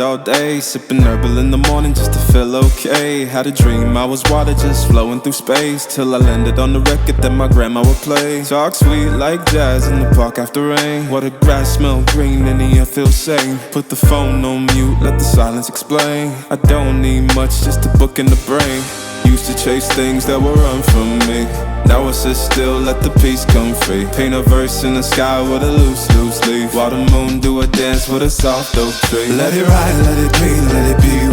all day, sipping herbal in the morning just to feel okay. Had a dream I was water just flowing through space, till I landed on the record that my grandma would play. Talk sweet like jazz in the park after rain. What the grass smell green and the air feels sane. Put the phone on mute, let the silence explain. I don't need much, just a book in the brain. Used to chase things that would run from me. Now I sit still, let the peace come free. Paint a verse in the sky with a loose leaf, while the moon do a dance with a soft oak tree. Let it ride, let it be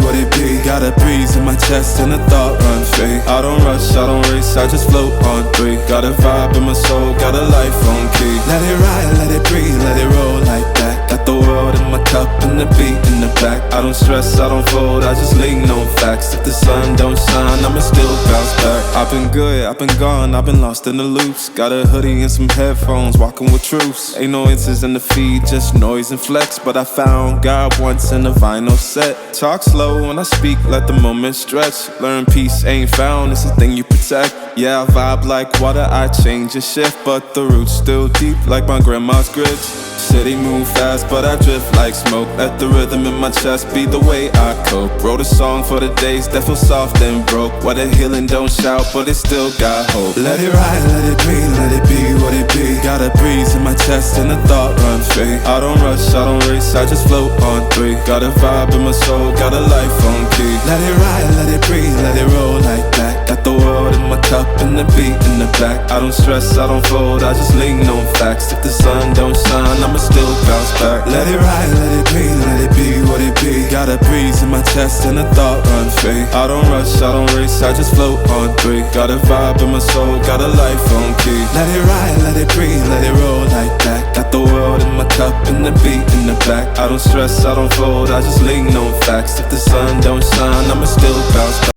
what it be. Got a breeze in my chest and a thought run free. I don't rush, I don't race, I just float on three. Got a vibe in my soul, got a life on key. Let it ride, let it breathe, let it roll like that. Got the world in my cup and the beat in the back. I don't stress, I don't fold, I just lean on facts. If the sun don't shine, I'ma still bounce back. I've been good, I've been gone, I've been lost in the loops. Got a hoodie and some headphones, walking with troops. Ain't no answers in the feed, just noise and flex. But I found God once in a vinyl set. Talk slow when I speak, let the moment stretch. Learn peace ain't found, it's a thing you protect. Yeah, I vibe like water, I change and shift, but the roots still deep like my grandma's grits. City move fast, but I drift like smoke. Let the rhythm in my chest be the way I cope. Wrote a song for the days that feel soft and broke, where the healing don't shout, but it still got hope. Let it ride, let it be, let it be what it be. Got a breeze in my chest and a thought run free. I don't rush, I don't race, I just float on three. Got a vibe in my soul, got a life on key. Let it ride, let it breathe, let it roll like that. Got the world in my cup and the beat in the back. I don't stress, I don't fold, I just lean on facts. If the sun don't shine, I'ma still bounce back. Let it ride, let it be, let it be what it be. Got a breeze in my chest and a thought run free. I don't rush, I don't race, I just float on three. Got a vibe in my soul, got a life on key. Let it ride, let it breathe, let it roll like that. Got the world in my cup and the beat in the back. I don't stress, I don't fold, I just lean on facts. If the sun don't shine, I'ma still bounce back.